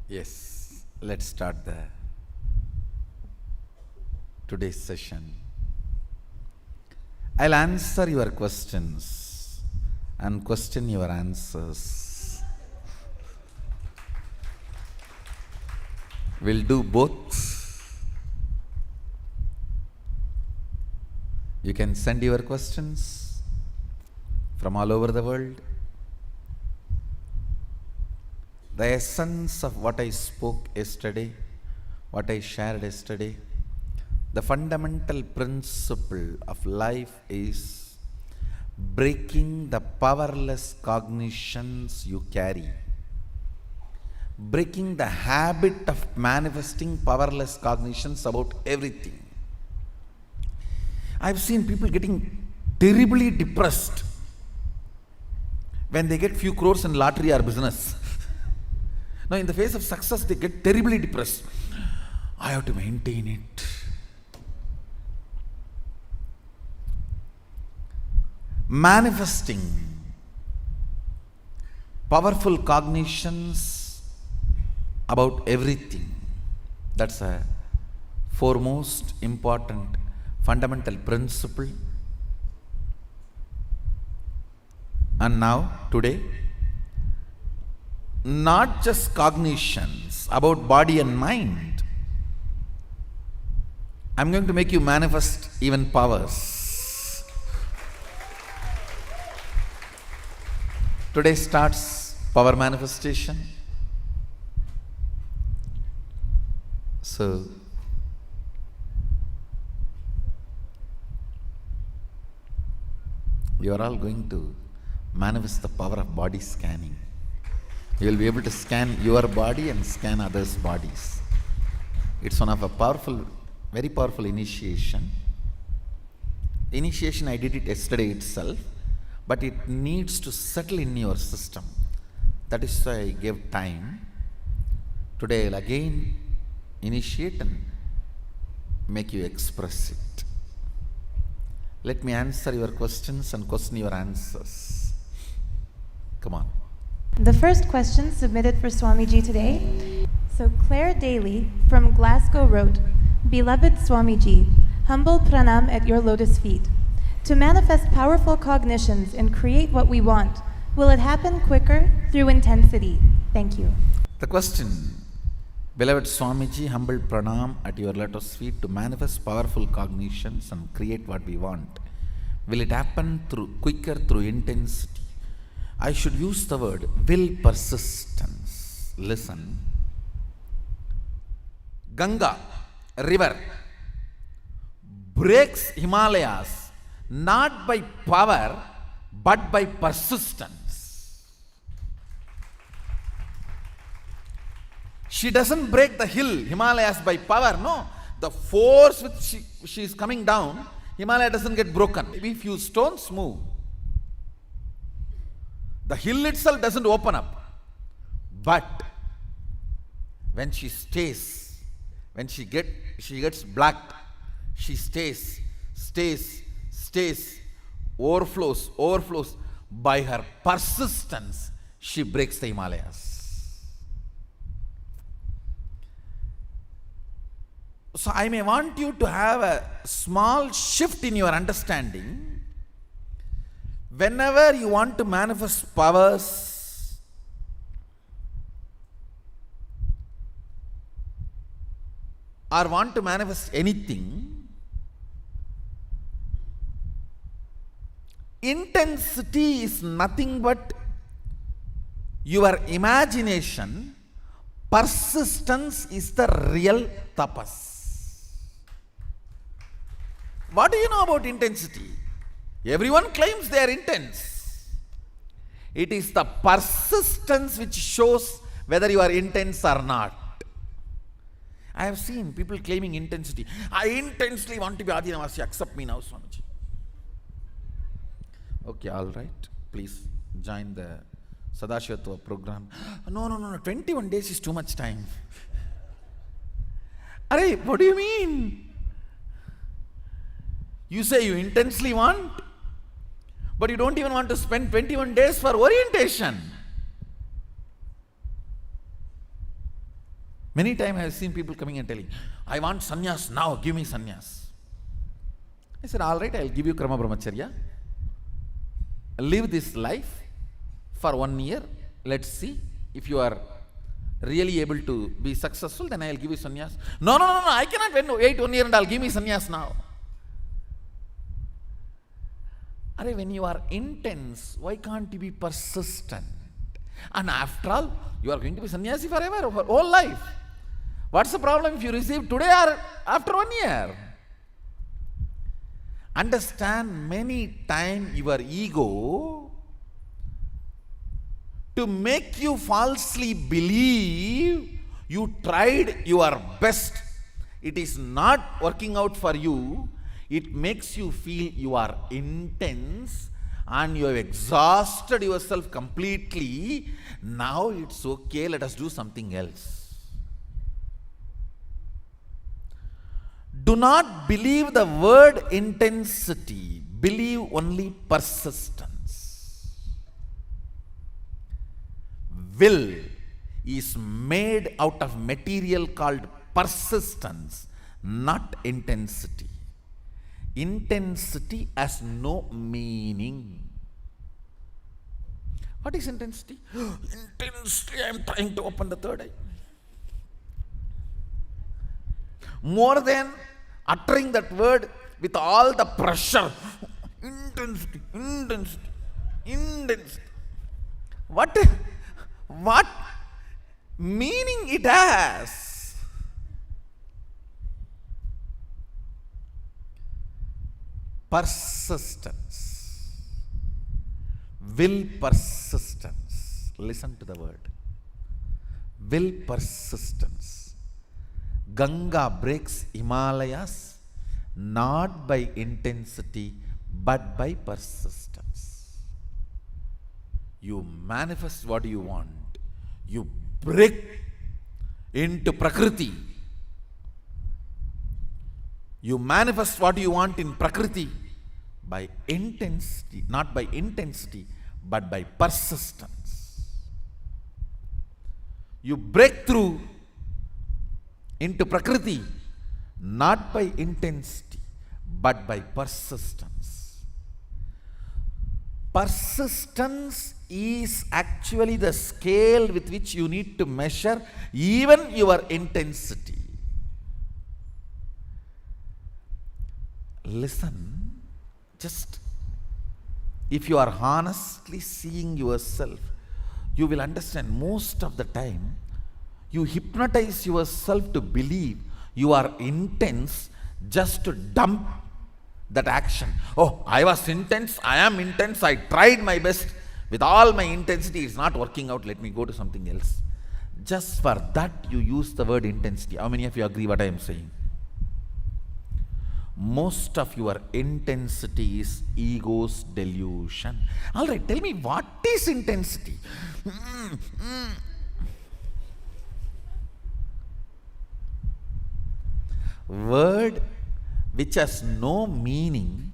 Yes, let's start the today's session. I'll answer your questions and question your answers. We'll do both. You can send your questions from all over the world. The essence of what I spoke yesterday, what I shared yesterday, the fundamental principle of life is breaking the powerless cognitions you carry. Breaking the habit of manifesting powerless cognitions about everything. I've seen people getting terribly depressed when they get few crores in lottery or business. Now, in the face of success, they get terribly depressed. I have to maintain it. Manifesting powerful cognitions about everything. That's a foremost important fundamental principle. And now, today, not just cognitions about body and mind. I'm going to make you manifest even powers. Today starts power manifestation. So, you are all going to manifest the power of body scanning. You will be able to scan your body and scan others' bodies. It's one of a powerful, very powerful initiation. Initiation, I did it yesterday itself, but it needs to settle in your system. That is why I gave time. Today I'll again initiate and make you express it. Let me answer your questions and question your answers. Come on. The first question submitted for Swamiji today. So Claire Daly from Glasgow wrote, "Beloved Swamiji, humble pranam at your lotus feet. To manifest powerful cognitions and create what we want, will it happen quicker through intensity? Thank you." The question, beloved Swamiji, humble pranam at your lotus feet to manifest powerful cognitions and create what we want. Will it happen quicker through intensity? I should use the word will persistence. Listen. Ganga, river, breaks Himalayas not by power but by persistence. She doesn't break the Himalayas by power, no. The force which she is coming down, Himalaya doesn't get broken. Maybe few stones move. The hill itself doesn't open up. But when she stays, when she gets black, she stays, overflows. By her persistence, she breaks the Himalayas. So I may want you to have a small shift in your understanding. Whenever you want to manifest powers, or want to manifest anything, intensity is nothing but your imagination. Persistence is the real tapas. What do you know about intensity? Everyone claims they are intense. It is the persistence which shows whether you are intense or not. I have seen people claiming intensity. I intensely want to be Adinavasi. Accept me now, Swamiji. Okay, all right. Please join the Sadashivatva program. No. 21 days is too much time. Arey, what do you mean? You say you intensely want, but you don't even want to spend 21 days for orientation. Many times I have seen people coming and telling, I want sannyas now, give me sannyas. I said, all right, I'll give you Krama Brahmacharya. Live this life for 1 year. Let's see if you are really able to be successful, then I'll give you sannyas. No, I cannot wait 1 year and I'll give me sannyas now. When you are intense, why can't you be persistent? And after all, you are going to be sannyasi forever, for whole life. What's the problem if you receive today or after 1 year? Understand, many times your ego, to make you falsely believe you tried your best, it is not working out for you. It makes you feel you are intense and you have exhausted yourself completely. Now it's okay, let us do something else. Do not believe the word intensity, believe only persistence. Will is made out of material called persistence, not intensity. Intensity has no meaning. What is intensity? Intensity, I am trying to open the third eye. More than uttering that word with all the pressure, intensity. What meaning it has? Persistence. Will persistence. Listen to the word. Will persistence. Ganga breaks Himalayas not by intensity but by persistence. You manifest what you want. You break into Prakriti. You manifest what you want in Prakriti by intensity, not by intensity, but by persistence. You break through into Prakriti, not by intensity, but by persistence. Persistence is actually the scale with which you need to measure even your intensity. Listen, just if you are honestly seeing yourself, you will understand most of the time you hypnotize yourself to believe you are intense just to dump that action. Oh, I was intense, I am intense, I tried my best with all my intensity, it's not working out, let me go to something else. Just for that you use the word intensity. How many of you agree what I am saying? Most of your intensity is ego's delusion. All right, tell me, what is intensity? Word which has no meaning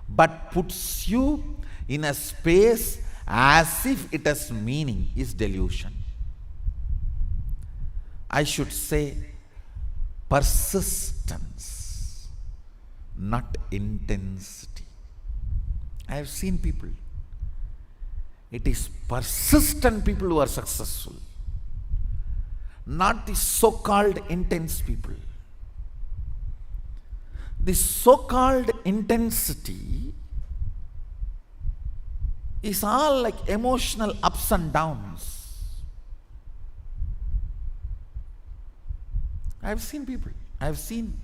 but puts you in a space as if it has meaning is delusion. I should say persistence, not intensity. I have seen people, it is persistent people who are successful, not the so-called intense people. The so-called intensity is all like emotional ups and downs. I have seen people, I have seen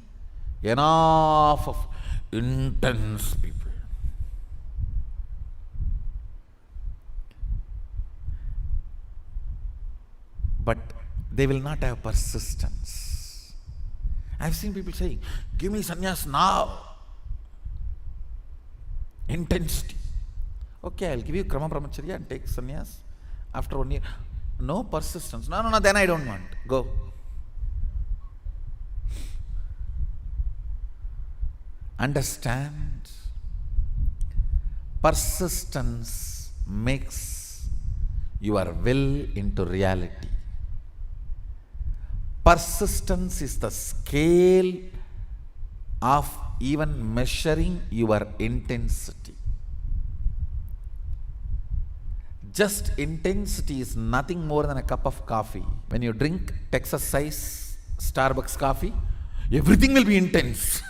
enough of intense people. But they will not have persistence. I have seen people saying, give me sannyas now. Intensity. Okay, I'll give you Krama Brahmacharya and take sannyas after 1 year. No persistence. No, then I don't want. Go. Understand, persistence makes your will into reality. Persistence is the scale of even measuring your intensity. Just intensity is nothing more than a cup of coffee. When you drink Texas size Starbucks coffee, everything will be intense.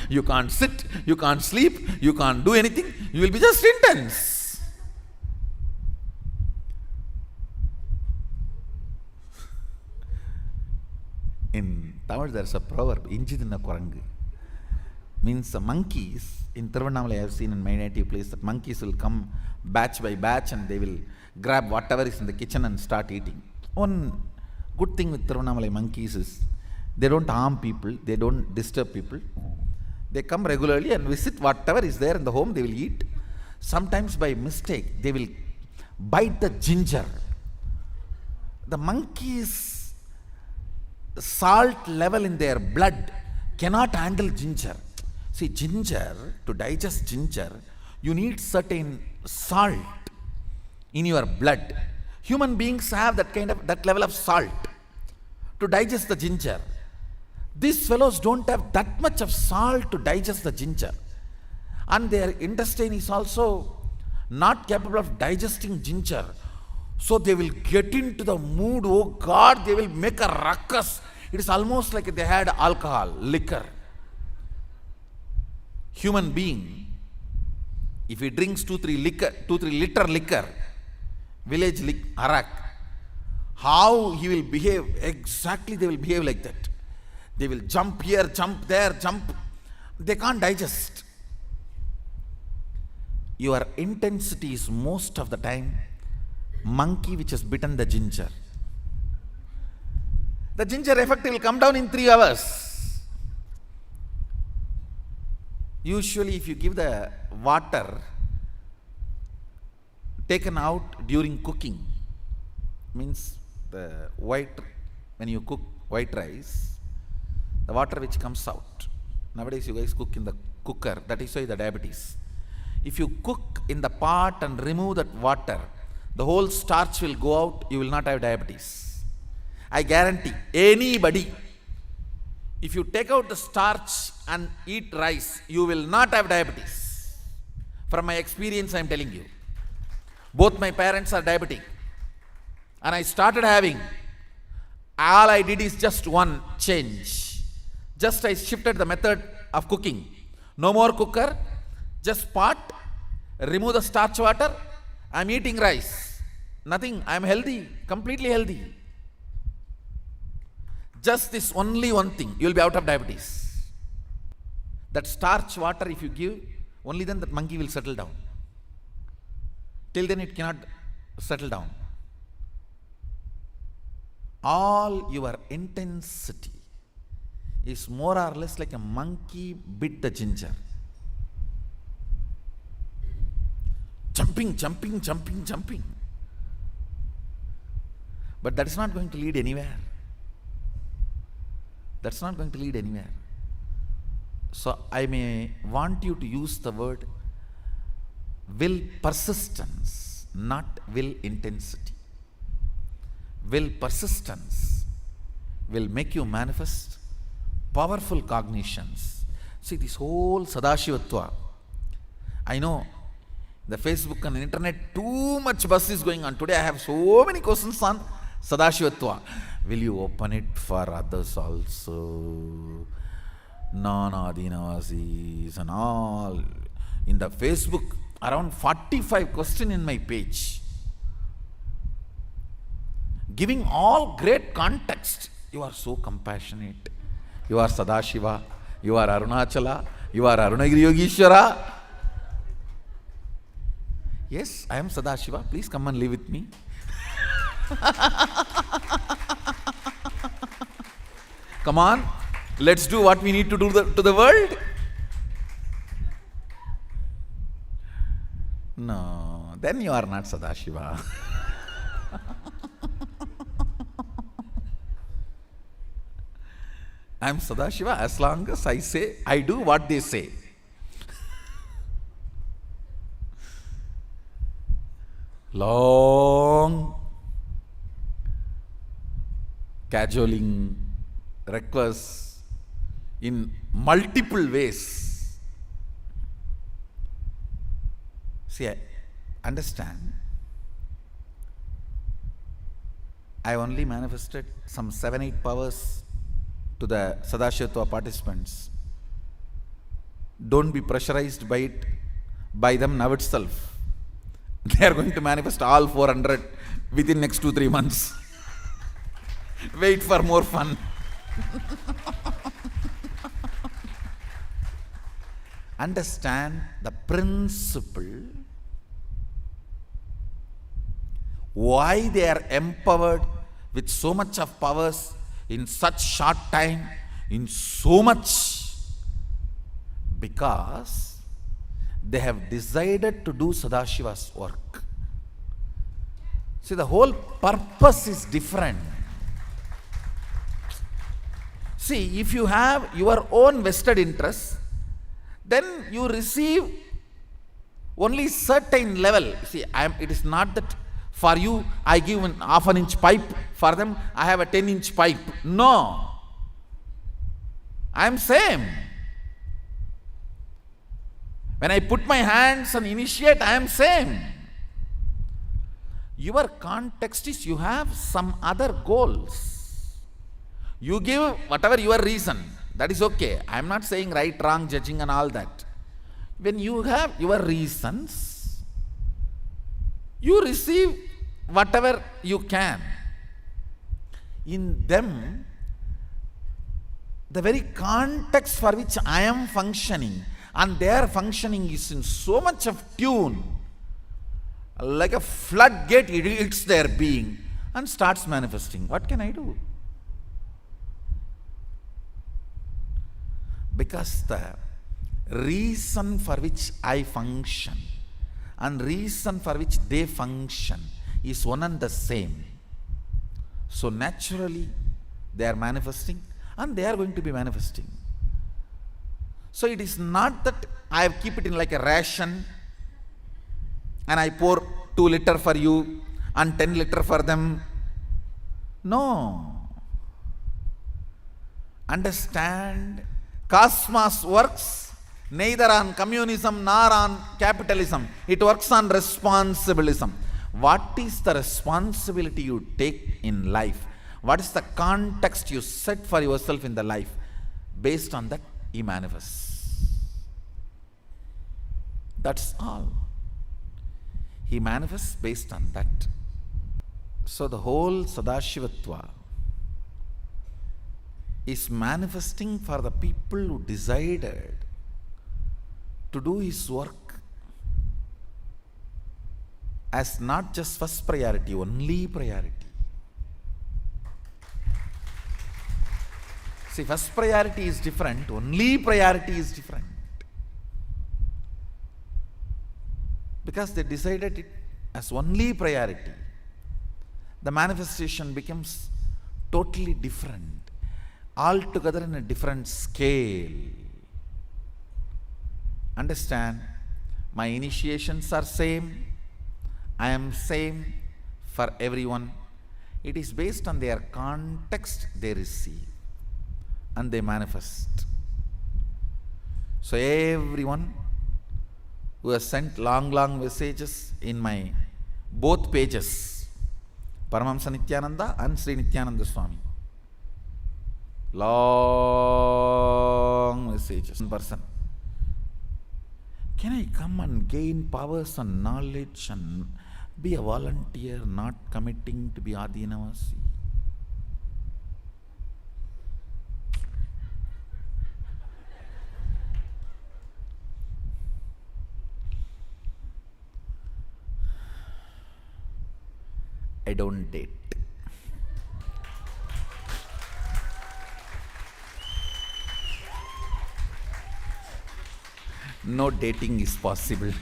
You can't sit, you can't sleep, you can't do anything, you will be just intense. In Tamil there is a proverb, Inji Dinna Kurangu. Means the monkeys, in Thiruvannamalai I have seen in my native place, that monkeys will come batch by batch and they will grab whatever is in the kitchen and start eating. One good thing with Thiruvannamalai monkeys is, they don't harm people, they don't disturb people. They come regularly and visit whatever is there in the home, they will eat. Sometimes by mistake, they will bite the ginger. The monkeys' salt level in their blood cannot handle ginger. See, ginger, to digest ginger, you need certain salt in your blood. Human beings have that level of salt to digest the ginger. These fellows don't have that much of salt to digest the ginger. And their intestine is also not capable of digesting ginger. So they will get into the mood, oh God, they will make a ruckus. It is almost like they had alcohol, liquor. Human being, if he drinks 2-3 liter liquor, village arak, how he will behave, exactly they will behave like that. They will jump here, jump there, jump. They can't digest. Your intensity is most of the time monkey which has bitten the ginger. The ginger effect will come down in 3 hours. Usually if you give the water taken out during cooking, means the when you cook white rice, the water which comes out. Nowadays you guys cook in the cooker, that is why the diabetes. If you cook in the pot and remove that water, the whole starch will go out, you will not have diabetes. I guarantee anybody, if you take out the starch and eat rice, you will not have diabetes. From my experience I am telling you. Both my parents are diabetic. And I started having, all I did is just one change. Just I shifted the method of cooking. No more cooker, just pot, remove the starch water, I am eating rice. Nothing, I am healthy, completely healthy. Just this only one thing, you will be out of diabetes. That starch water if you give, only then that monkey will settle down. Till then it cannot settle down. All your intensity is more or less like a monkey bit the ginger. Jumping, jumping, jumping, jumping. But that is not going to lead anywhere. That's not going to lead anywhere. So I may want you to use the word will persistence, not will intensity. Will persistence will make you manifest powerful cognitions. See, this whole Sadashivatva, I know the Facebook and the internet, too much buzz is going on. Today I have so many questions on Sadashivatva. Will you open it for others also? Non-Adinavasis and all. In the Facebook, around 45 questions in my page. Giving all great context. You are so compassionate. You are Sadashiva. You are Arunachala. You are Arunagiri Yogeshwara. Yes, I am Sadashiva. Please come and live with me. Come on, let's do what we need to do to the world. No, then you are not Sadashiva. I am Sadashiva as long as I say, I do what they say. Long cajoling requests in multiple ways. See, I understand. I only manifested some 7-8 powers to the Sadashivatva participants. Don't be pressurized by it, by them now itself. They are going to manifest all 400 within next 2-3 months. Wait for more fun. Understand the principle, why they are empowered with so much of powers in such short time, in so much, because they have decided to do Sadashiva's work. See, the whole purpose is different. See, if you have your own vested interests, then you receive only certain level. See, it is not that for you I give an half an inch pipe, for them I have a 10-inch pipe. No. I am same. When I put my hands and initiate, I am same. Your context is you have some other goals. You give whatever your reason, that is okay. I am not saying right, wrong, judging and all that. When you have your reasons, you receive whatever you can. In them, the very context for which I am functioning and their functioning is in so much of tune, like a floodgate, it hits their being and starts manifesting. What can I do? Because the reason for which I function and reason for which they function is one and the same. So naturally they are manifesting and they are going to be manifesting. So it is not that I keep it in like a ration and I pour 2 liters for you and 10 liters for them. No. Understand, cosmos works neither on communism nor on capitalism. It works on responsibilism. What is the responsibility you take in life? What is the context you set for yourself in the life? Based on that, he manifests. That's all. He manifests based on that. So the whole Sadashivatva is manifesting for the people who decided to do his work as not just first priority, only priority. See, first priority is different, only priority is different. Because they decided it as only priority, the manifestation becomes totally different, altogether in a different scale. Understand, my initiations are same, I am same for everyone. It is based on their context they receive and they manifest. So everyone who has sent long messages in my both pages, Paramahamsa Nityananda and Sri Nityananda Swami, long messages in person. Can I come and gain powers and knowledge and be a volunteer, not committing to be Adinavasi? I don't date. No dating is possible.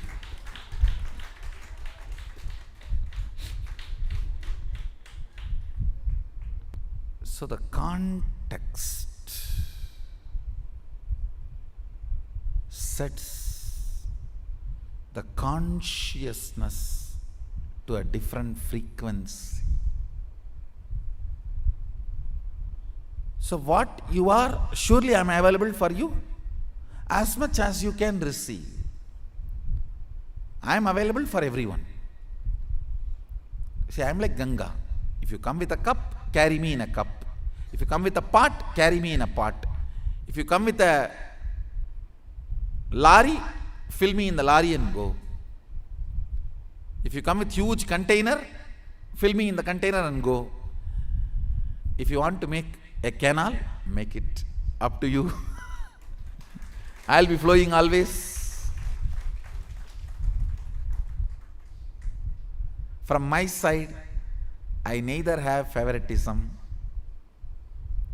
So the context sets the consciousness to a different frequency. So what you are, surely I am available for you as much as you can receive. I am available for everyone. See, I am like Ganga. If you come with a cup, carry me in a cup. If you come with a pot, carry me in a pot. If you come with a lorry, fill me in the lorry and go. If you come with huge container, fill me in the container and go. If you want to make a canal, make it. Up to you. I'll be flowing always. From my side, I neither have favoritism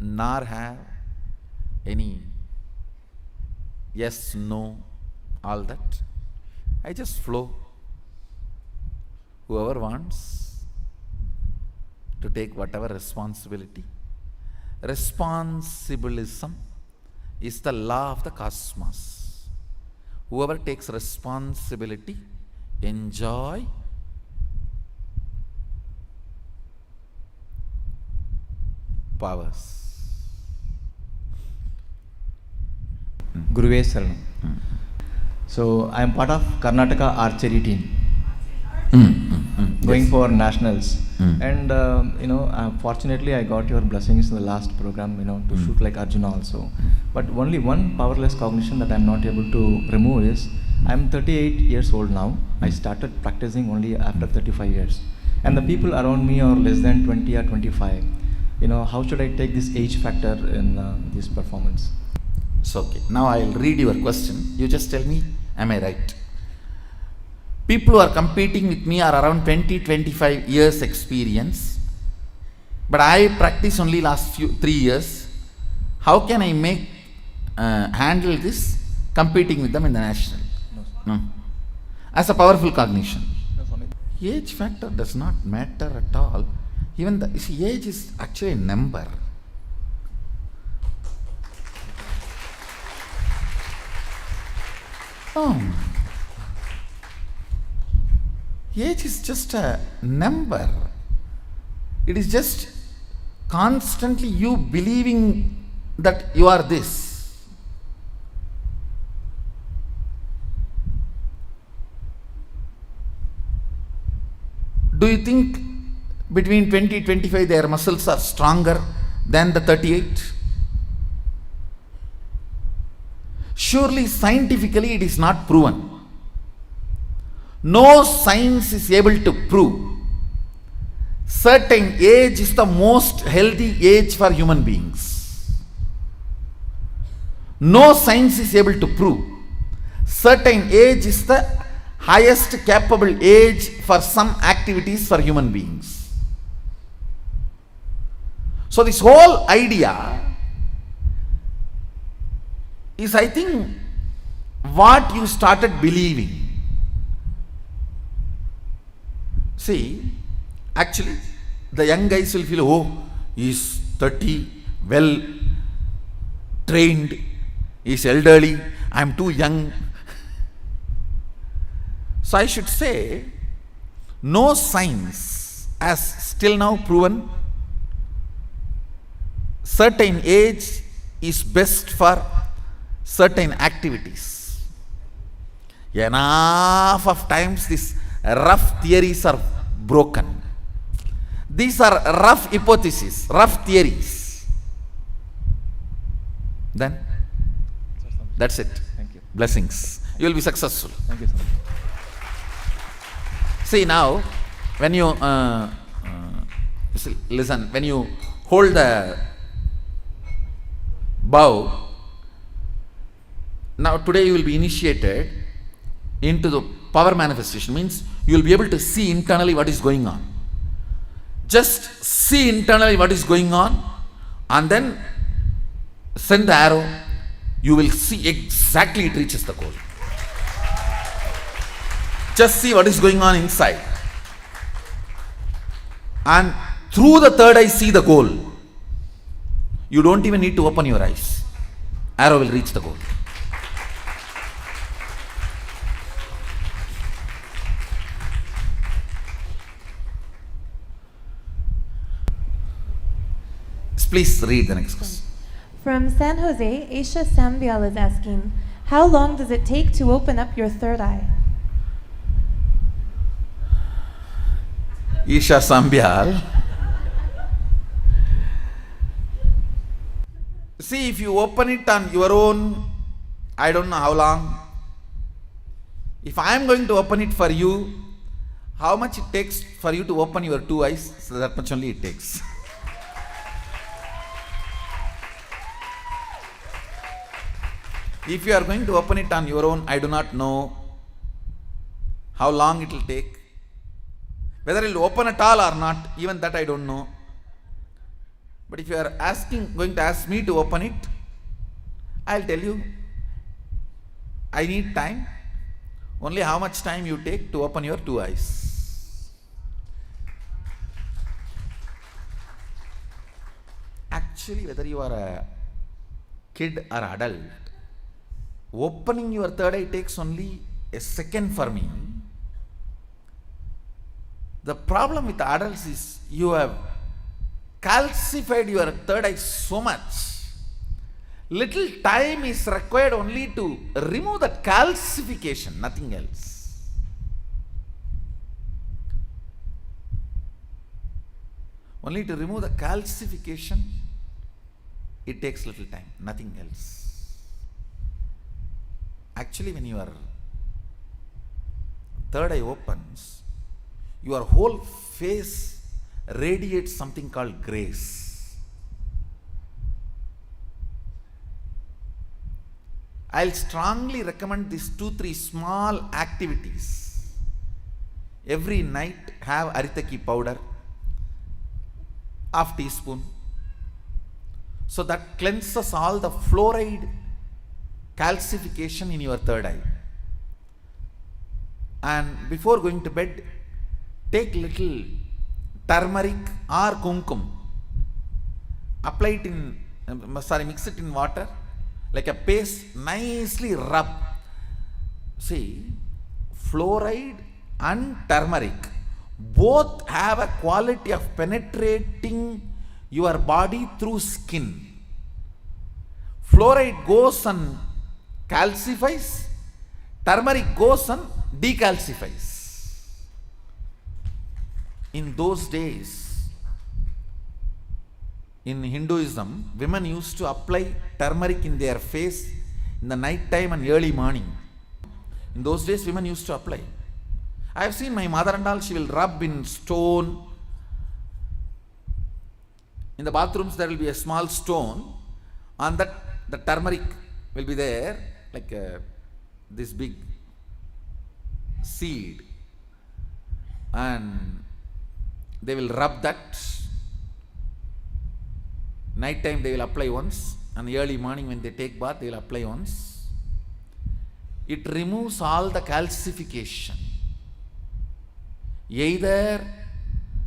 nor have any yes, no, all that. I just flow. Whoever wants to take whatever responsibility. Responsibilism is the law of the cosmos. Whoever takes responsibility, enjoy powers. Guruve Saranam. So I am part of Karnataka archery team. Going Yes. for nationals. Mm. And fortunately I got your blessings in the last program, to shoot like Arjuna also. But only one powerless cognition that I am not able to remove is, I am 38 years old now. I started practicing only after 35 years. And the people around me are less than 20 or 25. How should I take this age factor in this performance? So, okay. Now I will read your question. You just tell me, am I right? People who are competing with me are around 20-25 years experience. But I practice only last 3 years. How can I handle this competing with them in the national? No, sir. As a powerful cognition. No, Swami. Age factor does not matter at all. Even age is actually a number. Age is just a number. It is just constantly you believing that you are this. Do you think between 20-25 their muscles are stronger than the 38? Surely scientifically it is not proven. No science is able to prove certain age is the most healthy age for human beings. No science is able to prove certain age is the highest capable age for some activities for human beings. So this whole idea is, I think, what you started believing. See, actually, the young guys will feel, oh, he's 30, well trained, he's elderly, I'm too young. So I should say, no science has still now proven certain age is best for certain activities. Enough of times these rough theories are broken. These are rough hypotheses, rough theories. Then, that's it. Thank you. Blessings. You will be successful. Thank you, Swami. See now, when you listen, when you hold the bow, now today you will be initiated into the power manifestation. Means you will be able to see internally what is going on. Just see internally what is going on and then send the arrow. You will see exactly it reaches the goal. Just see what is going on inside. And through the third eye, see the goal. You don't even need to open your eyes. Arrow will reach the goal. Please read the next question. From San Jose, Aisha Sambial is asking, how long does it take to open up your third eye? Isha Sambyal. See, if you open it on your own, I don't know how long. If I am going to open it for you, how much it takes for you to open your two eyes? So that much only it takes. If you are going to open it on your own, I do not know how long it will take. Whether it will open at all or not, even that I don't know. But if you are going to ask me to open it, I'll tell you, I need time. Only how much time you take to open your two eyes. Actually, whether you are a kid or adult, opening your third eye takes only a second for me. The problem with adults is you have calcified your third eye so much. Little time is required only to remove that calcification, nothing else. Only to remove the calcification, it takes little time, nothing else. Actually, when your third eye opens, your whole face radiates something called grace. I'll strongly recommend these 2-3 small activities. Every night have Aritaki powder, half teaspoon. So that cleanses all the fluoride calcification in your third eye. And before going to bed, take little turmeric or kumkum. Apply it mix it in water. Like a paste, nicely rub. See, fluoride and turmeric both have a quality of penetrating your body through skin. Fluoride goes and calcifies, turmeric goes and decalcifies. In those days, in Hinduism, women used to apply turmeric in their face in the night time and early morning. In those days, women used to apply. I have seen my mother and all, she will rub in stone. In the bathrooms, there will be a small stone. On that, the turmeric will be there, like this big seed. And they will rub that. Night time they will apply once, and early morning when they take bath they will apply once. It removes all the calcification, either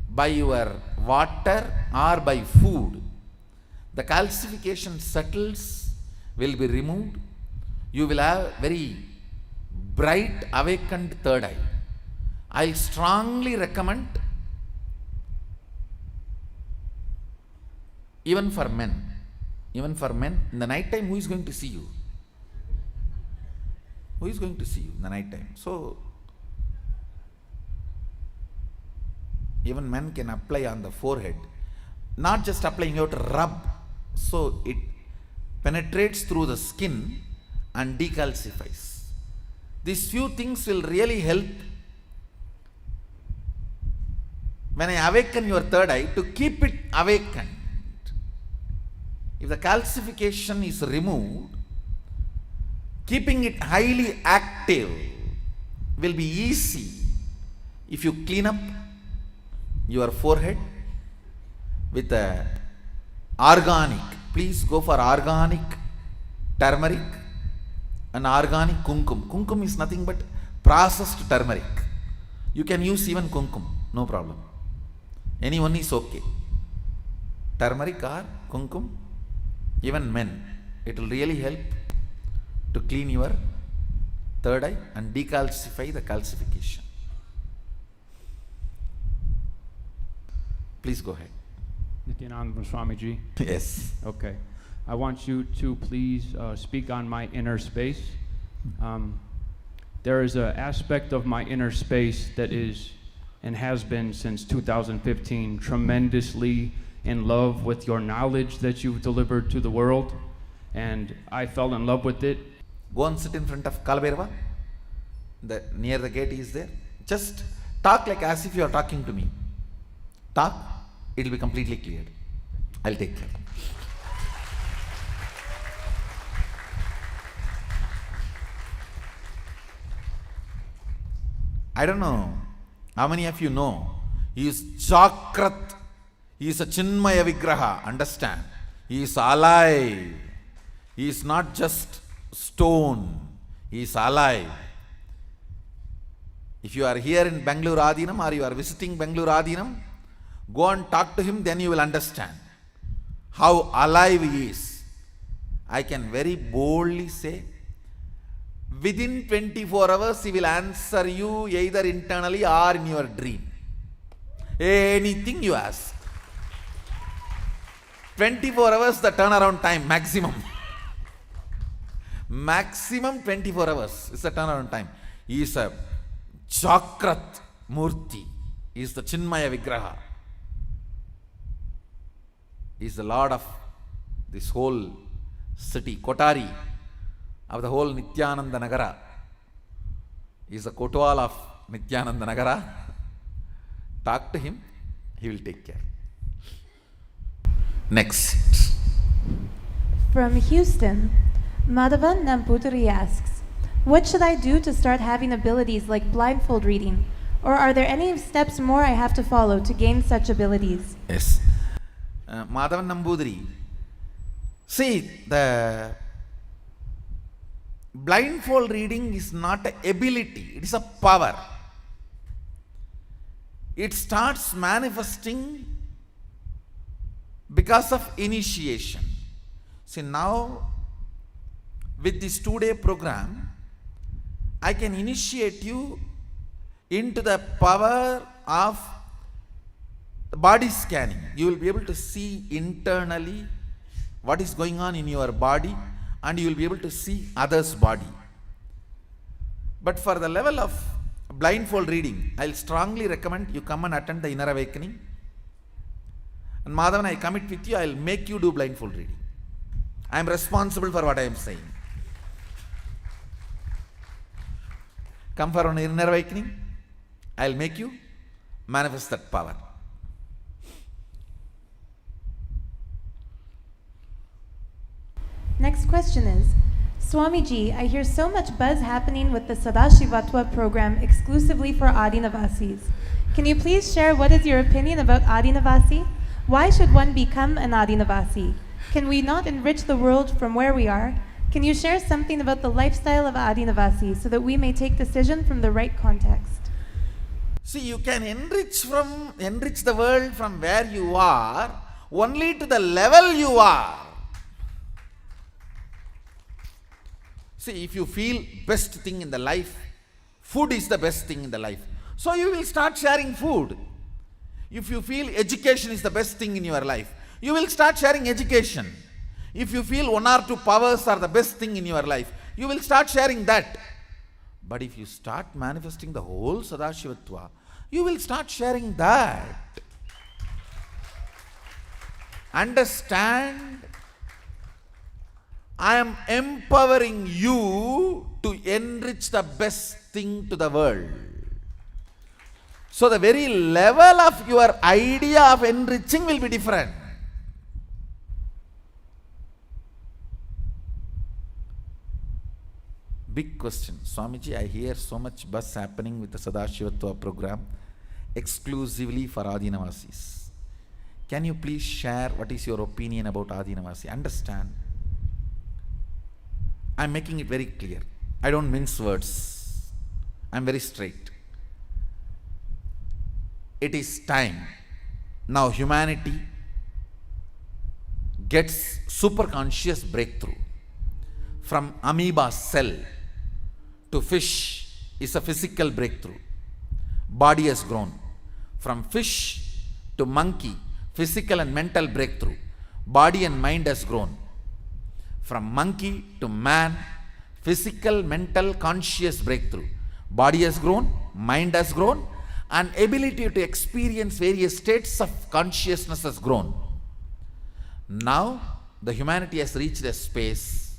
by your water or by food. The calcification settles, will be removed. You will have very bright awakened third eye. I strongly recommend, even for men, in the night time, who is going to see you? Who is going to see you in the night time? So, even men can apply on the forehead. Not just applying, you have to rub. So, it penetrates through the skin and decalcifies. These few things will really help when I awaken your third eye to keep it awakened. If the calcification is removed, keeping it highly active will be easy if you clean up your forehead with a organic. Please go for organic turmeric and organic kumkum. Kumkum is nothing but processed turmeric. You can use even kumkum, no problem. Anyone is okay. Turmeric or kumkum, even men, it will really help to clean your third eye and decalcify the calcification. Please go ahead. Nityananda Swamiji. Yes. Okay. I want you to please speak on my inner space. There is an aspect of my inner space that is and has been since 2015 tremendously in love with your knowledge that you've delivered to the world, and I fell in love with it. Go and sit in front of Kalabhairava. Near the gate is there. Just talk like as if you are talking to me. Talk, it will be completely cleared. I'll take care. I don't know how many of you know he is Jakrat. He is a Chinmaya Vigraha. Understand? He is alive. He is not just stone. He is alive. If you are here in Bangalore Adinam or you are visiting Bangalore Adinam, go and talk to him, then you will understand how alive he is. I can very boldly say, within 24 hours he will answer you either internally or in your dream. Anything you ask. 24 hours the turnaround time maximum. Maximum 24 hours is the turnaround time. He is a Jakrat Murti. He is the Chinmaya Vigraha. He is the Lord of this whole city, Kotari, of the whole Nityananda Nagara. He is the Kotwal of Nityananda Nagara. Talk to him, he will take care. Next. From Houston, Madhavan Namputari asks, what should I do to start having abilities like blindfold reading? Or are there any steps more I have to follow to gain such abilities? Yes. Madhavan Nambudiri. See, the blindfold reading is not an ability, it is a power. It starts manifesting because of initiation. See, now with this 2-day program, I can initiate you into the power of body scanning. You will be able to see internally what is going on in your body, and you will be able to see others' body. But for the level of blindfold reading, I'll strongly recommend you come and attend the Inner Awakening. And Madhavan, I commit with you, I'll make you do blindfold reading. I am responsible for what I am saying. Come for an Inner Awakening, I'll make you manifest that power. Next question is, Swamiji, I hear so much buzz happening with the Sadashivatva program exclusively for Adinavasis. Can you please share what is your opinion about Adinavasi? Why should one become an Adinavasi? Can we not enrich the world from where we are? Can you share something about the lifestyle of Adinavasi so that we may take decision from the right context? See, you can enrich the world from where you are only to the level you are. See, if you feel best thing in the life, food is the best thing in the life. So you will start sharing food. If you feel education is the best thing in your life, you will start sharing education. If you feel 1 or 2 powers are the best thing in your life, you will start sharing that. But if you start manifesting the whole Sadashivatva, you will start sharing that. Understand, I am empowering you to enrich the best thing to the world. So the very level of your idea of enriching will be different. Big question. Swamiji, I hear so much buzz happening with the Sadashivatva program exclusively for Adinavasis. Can you please share what is your opinion about Adinavasi? Understand, I am making it very clear. I don't mince words. I am very straight. It is time. Now humanity gets super conscious breakthrough. From amoeba cell to fish is a physical breakthrough. Body has grown. From fish to monkey, physical and mental breakthrough. Body and mind has grown. From monkey to man, physical, mental, conscious breakthrough. Body has grown, mind has grown, and ability to experience various states of consciousness has grown. Now, the humanity has reached a space,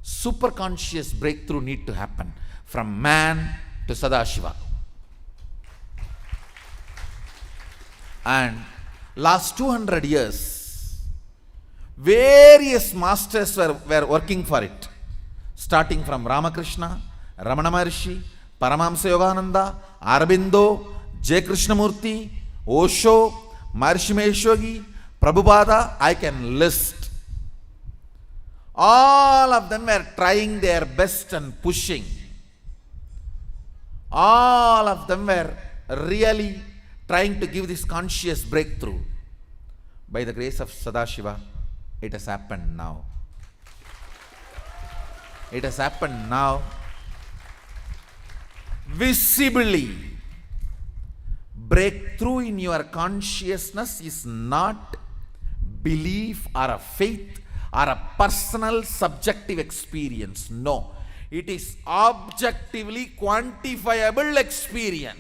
superconscious breakthrough need to happen from man to Sadashiva. And last 200 years, various masters were working for it, starting from Ramakrishna, Ramana Maharshi, Paramahamsa Yogananda, Aurobindo, J. Krishnamurti, Osho, Maharishi Mahesh Yogi, Prabhupada. I can list. All of them were trying their best and pushing. All of them were really trying to give this conscious breakthrough. By the grace of Sadashiva, it has happened now. It has happened now. Visibly. Breakthrough in your consciousness is not belief or a faith or a personal subjective experience. No. It is objectively quantifiable experience.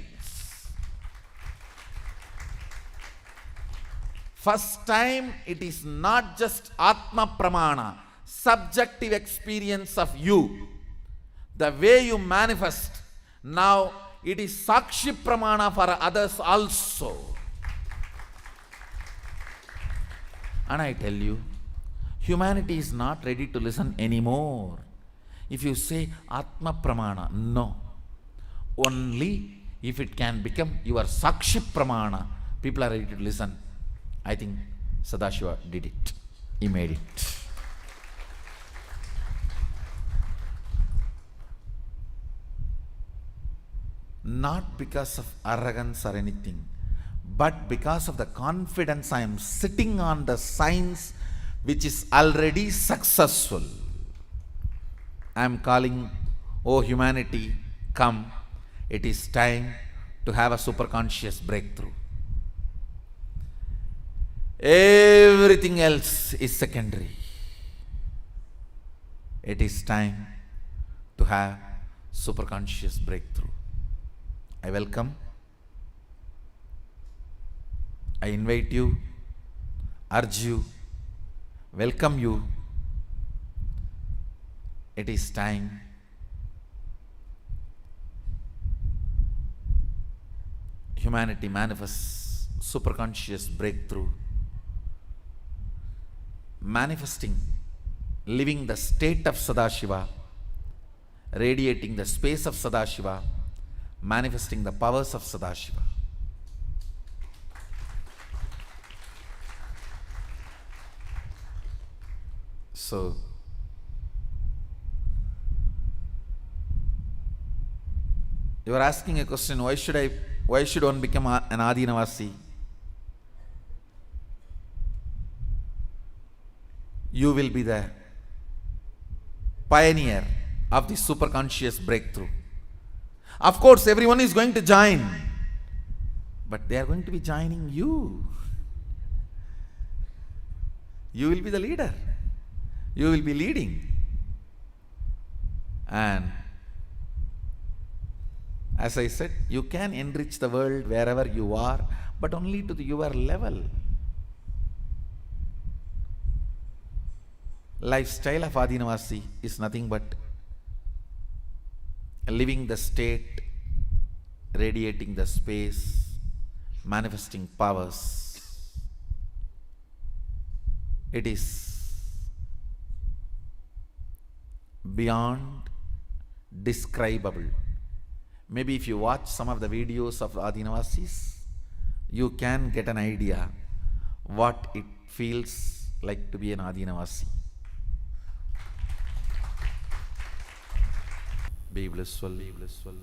First time, it is not just Atma Pramana, subjective experience of you, the way you manifest. Now, it is Sakshi Pramana for others also. And I tell you, humanity is not ready to listen anymore. If you say Atma Pramana, no. Only if it can become your Sakshi Pramana, people are ready to listen. I think Sadashiva did it. He made it. Not because of arrogance or anything, but because of the confidence I am sitting on the science which is already successful. I am calling, oh humanity, come. It is time to have a superconscious breakthrough. Everything else is secondary. It is time to have superconscious breakthrough. I welcome, I invite you, urge you, welcome you. It is time humanity manifests superconscious breakthrough, manifesting, living the state of Sadashiva, radiating the space of Sadashiva, manifesting the powers of Sadashiva. So, you are asking a question, why should one become an Adinavasi? You will be the pioneer of the superconscious breakthrough. Of course, everyone is going to join, but they are going to be joining you. You will be the leader. You will be leading. And as I said, you can enrich the world wherever you are, but only to your level. Lifestyle of Adinavasi is nothing but living the state, radiating the space, manifesting powers. It is beyond describable. Maybe if you watch some of the videos of Adinavasis, you can get an idea what it feels like to be an Adinavasi. Be blissful, be blissful.